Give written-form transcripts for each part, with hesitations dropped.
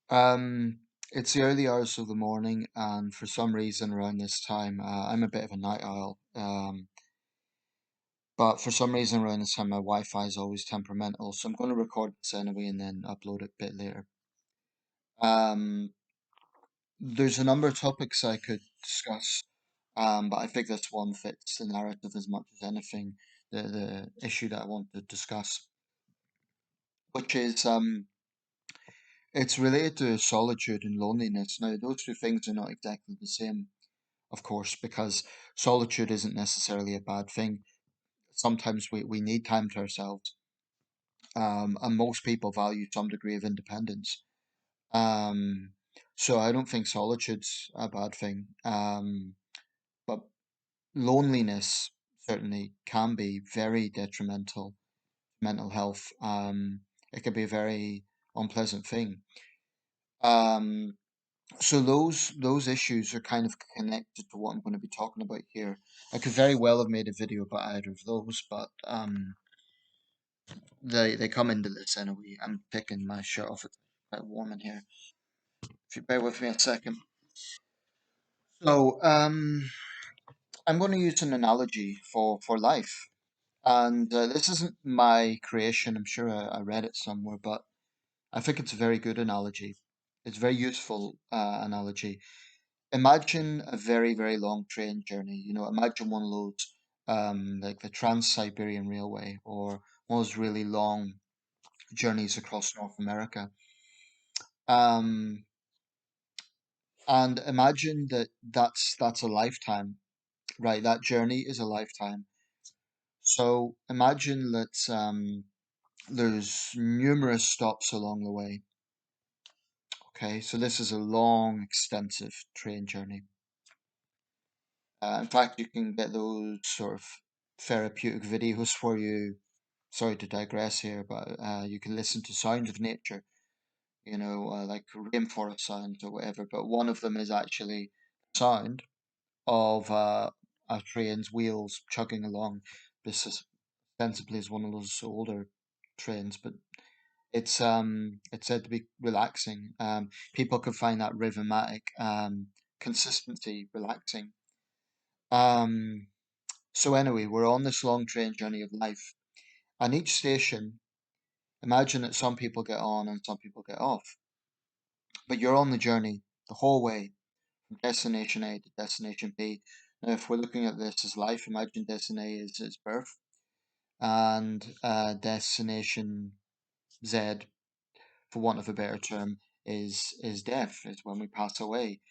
It's the early hours of the morning, and for some reason around this time, I'm a bit of a night owl. But for some reason around this time, my Wi-Fi is always temperamental, so I'm going to record this anyway and then upload it a bit later. Um, there's a number of topics I could discuss, but I think this one fits the narrative as much as anything. The issue that I want to discuss, which is it's related to solitude and loneliness. Now, those two things are not exactly the same, of course, because solitude isn't necessarily a bad thing. Sometimes we need time to ourselves, and most people value some degree of independence. Um, so I don't think solitude's a bad thing, but loneliness certainly can be very detrimental to mental health. It can be a very unpleasant thing. Um, So those issues are kind of connected to what I'm going to be talking about here. I could very well have made a video about either of those, but they come into this anyway. I'm taking my shirt off. It's quite warm in here. If you bear with me a second. So I'm going to use an analogy for life, and this isn't my creation. I'm sure I read it somewhere, but I think it's a very good analogy. It's a very useful analogy. Imagine a very, very long train journey. Imagine one of those, like the Trans-Siberian Railway or one of those really long journeys across North America. Um, and imagine that's a lifetime, right? That journey is a lifetime. So imagine that there's numerous stops along the way. Okay, so this is a long, extensive train journey. In fact, you can get those sort of therapeutic videos for you. Sorry to digress here, but you can listen to sounds of nature, like rainforest sounds or whatever. But one of them is actually sound of a train's wheels chugging along. This is ostensibly is one of those older trains, but it's said to be relaxing. People can find that rhythmatic consistency relaxing. Um, So anyway, we're on this long train journey of life, and each station, imagine that some people get on and some people get off, but you're on the journey the whole way from destination A to destination B. Now, if we're looking at this as life, imagine destination A is birth, and destination Z, for want of a better term, is death, is when we pass away.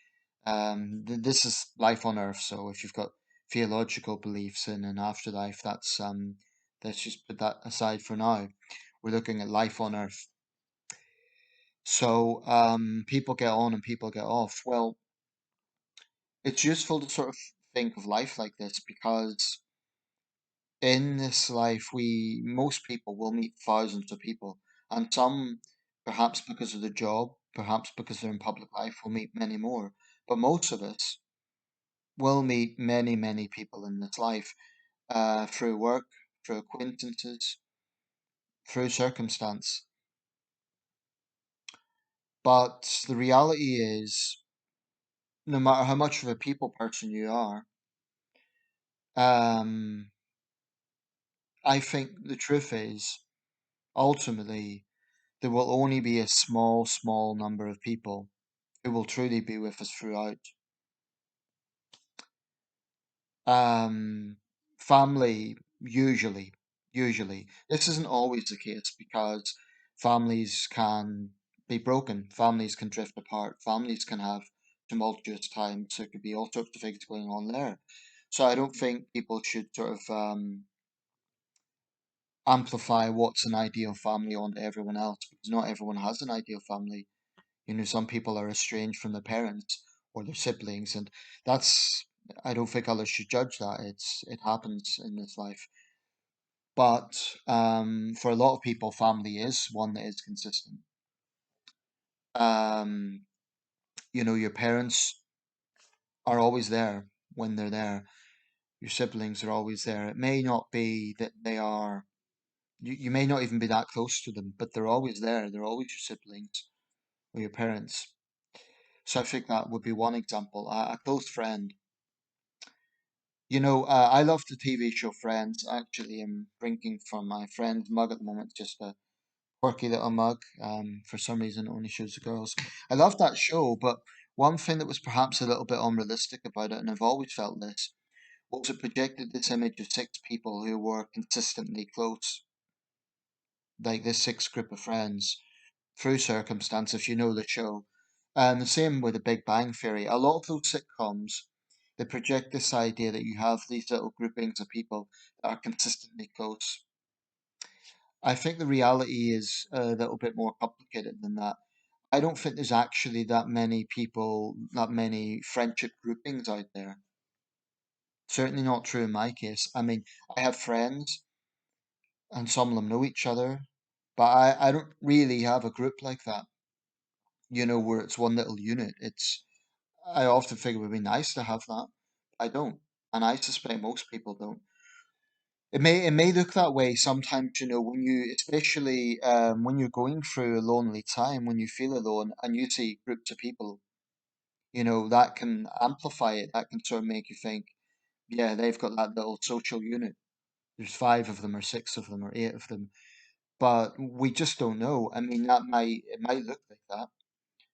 This is life on Earth. So if you've got theological beliefs in an afterlife, let's just put that aside for now. We're looking at life on Earth. So people get on and people get off. Well, it's useful to sort of think of life like this because in this life, we most people will meet thousands of people, and some, perhaps because of the job, perhaps because they're in public life, will meet many more. But most of us will meet many, many people in this life through work, through acquaintances, through circumstance. But the reality is, no matter how much of a people person you are, um, I think the truth is, ultimately, there will only be a small, small number of people who will truly be with us throughout. Um, family, usually. This isn't always the case because families can be broken, families can drift apart, families can have tumultuous times. There could be all sorts of things going on there. So I don't think people should sort of amplify what's an ideal family onto everyone else because not everyone has an ideal family. Some people are estranged from their parents or their siblings, and that's I don't think others should judge that. It happens in this life. But for a lot of people, family is one that is consistent. Um, your parents are always there when they're there. Your siblings are always there. It may not be that they are, you may not even be that close to them, but they're always there. They're always your siblings, or your parents. So I think that would be one example. A close friend. I love the TV show Friends. Actually, I'm drinking from my friend's mug at the moment, just a quirky little mug. For some reason, it only shows the girls. I love that show, but one thing that was perhaps a little bit unrealistic about it, and I've always felt this, was it projected this image of six people who were consistently close, like this six group of friends, through circumstance, if you know the show. And the same with the Big Bang Theory. A lot of those sitcoms, they project this idea that you have these little groupings of people that are consistently close. I think the reality is a little bit more complicated than that. I don't think there's actually that many people, that many friendship groupings out there. Certainly not true in my case. I mean, I have friends and some of them know each other, but I don't really have a group like that, where it's one little unit. I often think it would be nice to have that. I don't. And I suspect most people don't. It may look that way sometimes, when you, especially when you're going through a lonely time, when you feel alone and you see groups of people, that can amplify it. That can sort of make you think, yeah, they've got that little social unit. There's five of them or six of them or eight of them. But we just don't know. I mean, it might look like that,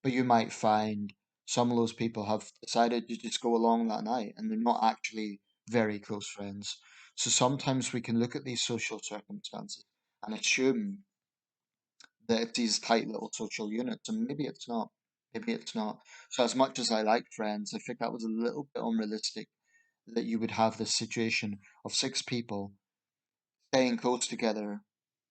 but you might find some of those people have decided to just go along that night and they're not actually very close friends. So sometimes we can look at these social circumstances and assume that it's these tight little social units, and maybe it's not. Maybe it's not. So as much as I like friends, I think that was a little bit unrealistic that you would have this situation of six people staying close together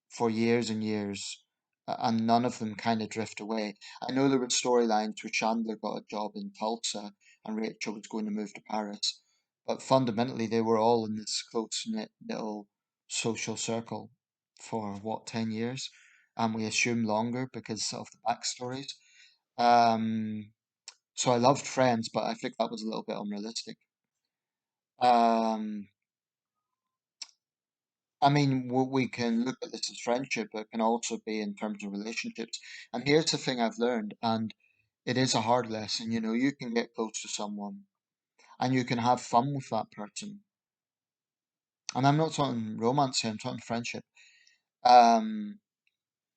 for years and years, and none of them kind of drift away. I know there were storylines where Chandler got a job in Tulsa and Rachel was going to move to Paris, but fundamentally they were all in this close knit little social circle for what, 10 years? And we assume longer because of the backstories. Um, so I loved Friends, but I think that was a little bit unrealistic. Um, I mean, we can look at this as friendship, but it can also be in terms of relationships. And here's the thing I've learned, and it is a hard lesson. You can get close to someone and you can have fun with that person. And I'm not talking romance here, I'm talking friendship. Um,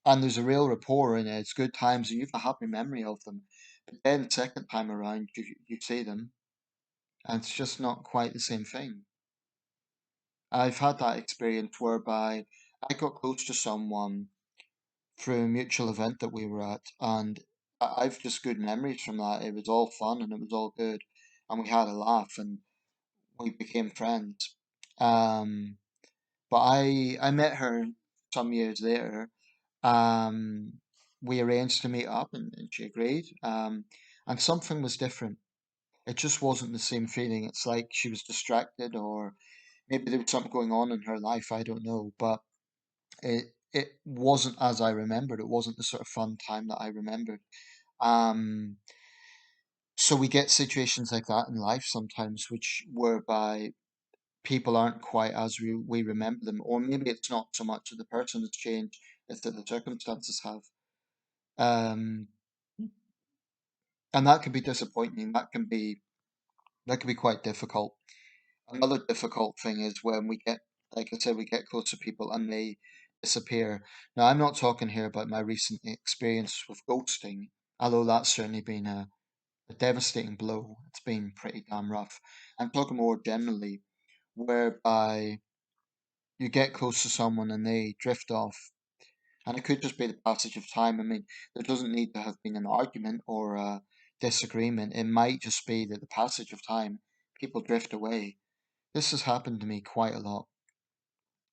and there's a real rapport in it. It's good times and you have a happy memory of them. But then second time around, you see them and it's just not quite the same thing. I've had that experience whereby I got close to someone through a mutual event that we were at, and I've just good memories from that. It was all fun and it was all good, and we had a laugh and we became friends. Um, but I met her some years later. Um, we arranged to meet up, and she agreed. And something was different. It just wasn't the same feeling. It's like she was distracted, or maybe there was something going on in her life. I don't know, but it wasn't as I remembered. It wasn't the sort of fun time that I remembered. Um, so we get situations like that in life sometimes, which whereby people aren't quite as we remember them, or maybe it's not so much that the person has changed, it's that the circumstances have. Um, and that can be disappointing. That can be quite difficult. Another difficult thing is when we get, like I said, we get close to people and they disappear. Now, I'm not talking here about my recent experience with ghosting, although that's certainly been a devastating blow. It's been pretty damn rough. I'm talking more generally, whereby you get close to someone and they drift off. And it could just be the passage of time. I mean, there doesn't need to have been an argument or a disagreement. It might just be that the passage of time, people drift away. This has happened to me quite a lot,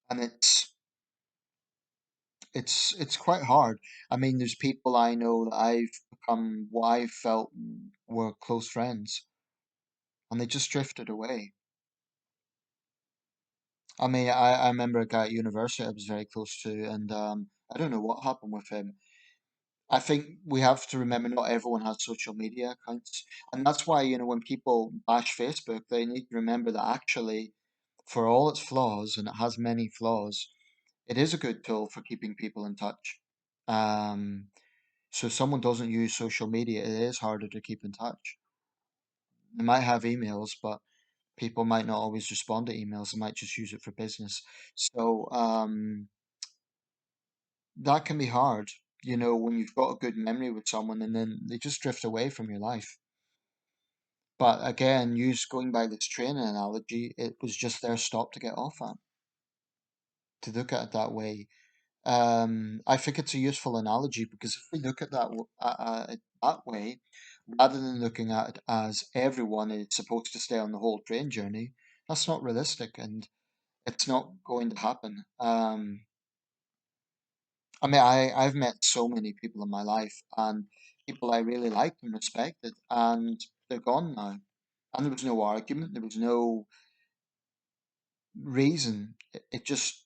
and it's quite hard. I mean, there's people I know that I've become what I felt were close friends, and they just drifted away. I mean, I remember a guy at university I was very close to, and I don't know what happened with him. I think we have to remember not everyone has social media accounts, and that's why, when people bash Facebook, they need to remember that actually, for all its flaws, and it has many flaws, it is a good tool for keeping people in touch. Um, So if someone doesn't use social media, it is harder to keep in touch. They might have emails, but people might not always respond to emails. They might just use it for business. So that can be hard, when you've got a good memory with someone and then they just drift away from your life. But again, use going by this train analogy, it was just their stop to get off at, to look at it that way. I think it's a useful analogy because if we look at it that way, rather than looking at it as everyone is supposed to stay on the whole train journey, that's not realistic and it's not going to happen. I mean, I've met so many people in my life and people I really liked and respected, and they're gone now. And there was no argument, there was no reason. It just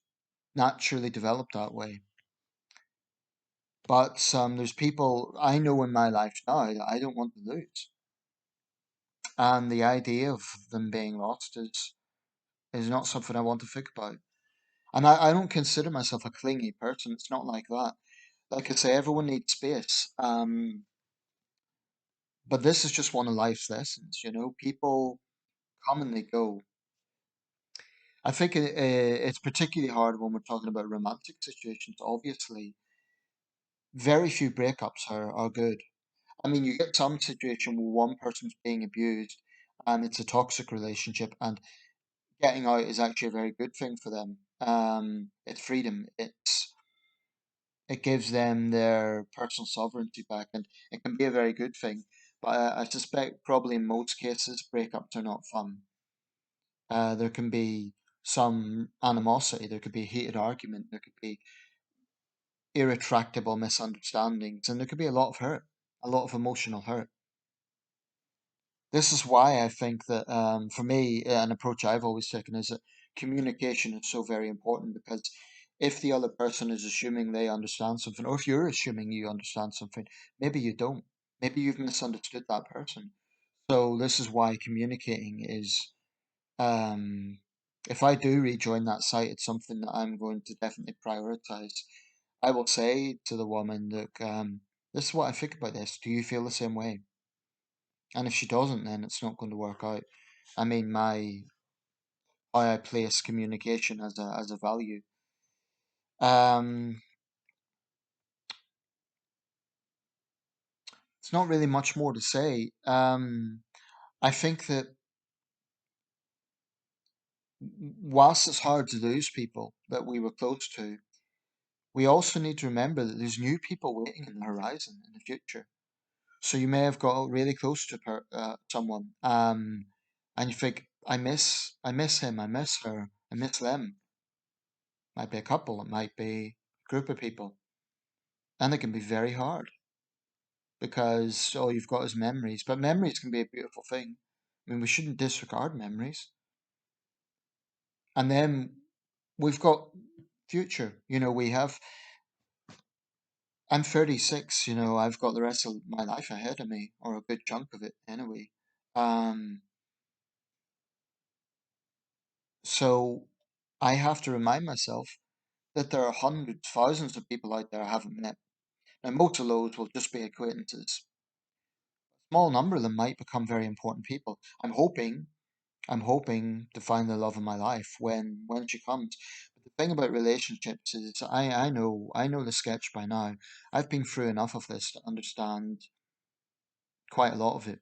naturally developed that way. But there's people I know in my life now that I don't want to lose. And the idea of them being lost is not something I want to think about. And I don't consider myself a clingy person. It's not like that. Like I say, everyone needs space. But this is just one of life's lessons. People come and they go. I think it's particularly hard when we're talking about romantic situations. Obviously, very few breakups are good. I mean, you get some situation where one person's being abused and it's a toxic relationship, and getting out is actually a very good thing for them. It's freedom. It gives them their personal sovereignty back, and it can be a very good thing. But I suspect probably in most cases, breakups are not fun. There can be some animosity, there could be a heated argument, there could be irretractable misunderstandings, and there could be a lot of hurt, a lot of emotional hurt. This is why I think that for me, an approach I've always taken is that communication is so very important because if the other person is assuming they understand something, or if you're assuming you understand something, maybe you don't. Maybe you've misunderstood that person. So this is why communicating is, um, if I do rejoin that site, it's something that I'm going to definitely prioritize. I will say to the woman, look, this is what I think about this. Do you feel the same way? And if she doesn't, then it's not going to work out. I mean, my how I place communication as a value. Um, it's not really much more to say. I think that whilst it's hard to lose people that we were close to, we also need to remember that there's new people waiting in the horizon in the future. So you may have got really close to someone, and you think, I miss him, I miss her, I miss them. Might be a couple, it might be a group of people, and it can be very hard because all you've got is memories. But memories can be a beautiful thing. I mean, we shouldn't disregard memories. And then we've got future. We have. I'm 36. I've got the rest of my life ahead of me, or a good chunk of it anyway. Um, so I have to remind myself that there are hundreds, thousands of people out there I haven't met. Now, most of those will just be acquaintances. A small number of them might become very important people. I'm hoping to find the love of my life when she comes. But the thing about relationships is I know the sketch by now. I've been through enough of this to understand quite a lot of it.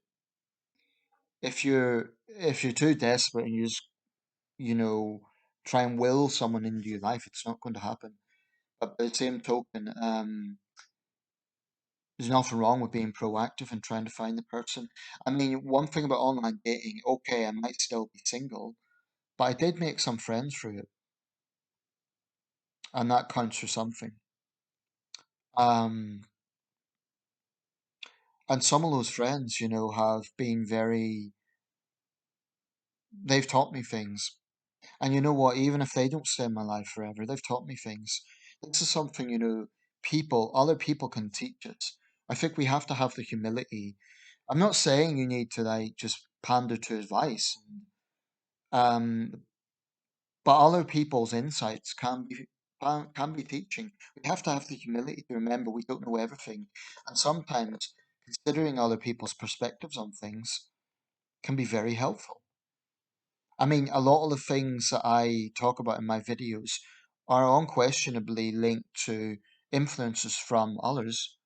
If you're too desperate and you just, you know, try and will someone into your life, it's not going to happen. But by the same token, there's nothing wrong with being proactive and trying to find the person. I mean, one thing about online dating, okay, I might still be single, but I did make some friends through it, and that counts for something. Um, and some of those friends, have been they've taught me things. And you know what? Even if they don't stay in my life forever, they've taught me things. This is something, other people can teach us. I think we have to have the humility. I'm not saying you need to like just pander to advice. Um, but other people's insights can be can be teaching. We have to have the humility to remember we don't know everything. And sometimes considering other people's perspectives on things can be very helpful. I mean, a lot of the things that I talk about in my videos are unquestionably linked to influences from others.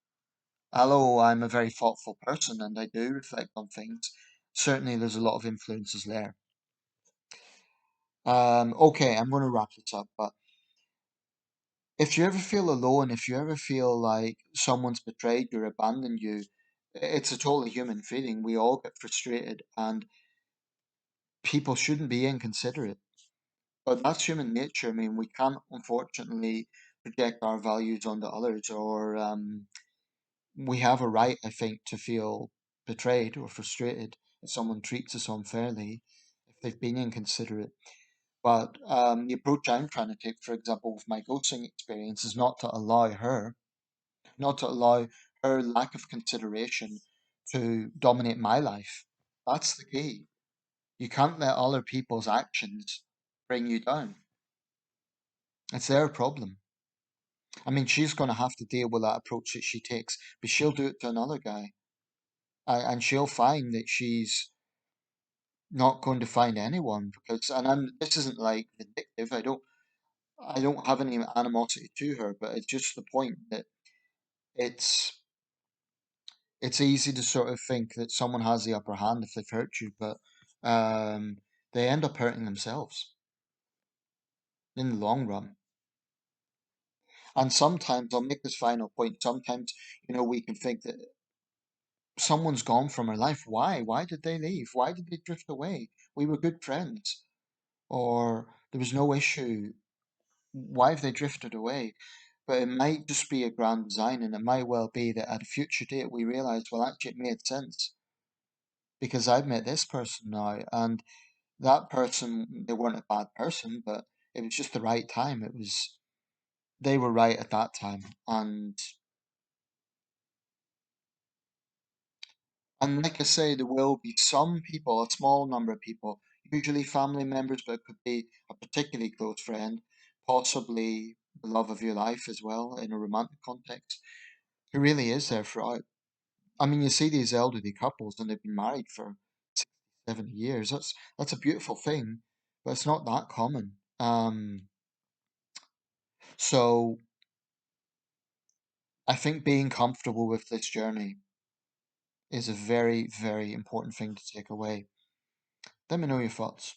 Although I'm a very thoughtful person and I do reflect on things, certainly there's a lot of influences there. Okay, I'm going to wrap this up, but if you ever feel alone, if you ever feel like someone's betrayed you or abandoned you, it's a totally human feeling. We all get frustrated, and people shouldn't be inconsiderate. But that's human nature. I mean, we can't unfortunately project our values onto others, or we have a right, I think, to feel betrayed or frustrated if someone treats us unfairly, if they've been inconsiderate. But the approach I'm trying to take, for example, with my ghosting experience, is not to allow her lack of consideration to dominate my life. That's the key. You can't let other people's actions bring you down. It's their problem. I mean, she's going to have to deal with that approach that she takes, but she'll do it to another guy. And she'll find that she's not going to find anyone because, and this isn't like vindictive. I don't have any animosity to her, but it's just the point that it's it's easy to sort of think that someone has the upper hand if they've hurt you, but um, they end up hurting themselves in the long run. And sometimes, I'll make this final point, sometimes, we can think that someone's gone from our life. Why? Why did they leave? Why did they drift away? We were good friends, or there was no issue. Why have they drifted away? But it might just be a grand design, and it might well be that at a future date we realize, well, actually, it made sense because I've met this person now, and that person, they weren't a bad person, but it was just the right time. They were right at that time. And like I say, there will be some people, a small number of people, usually family members, but it could be a particularly close friend, possibly the love of your life as well in a romantic context, who really is there throughout. I mean, you see these elderly couples and they've been married for 60, 70 years. That's a beautiful thing, but it's not that common. So I think being comfortable with this journey is a very, very important thing to take away. Let me know your thoughts.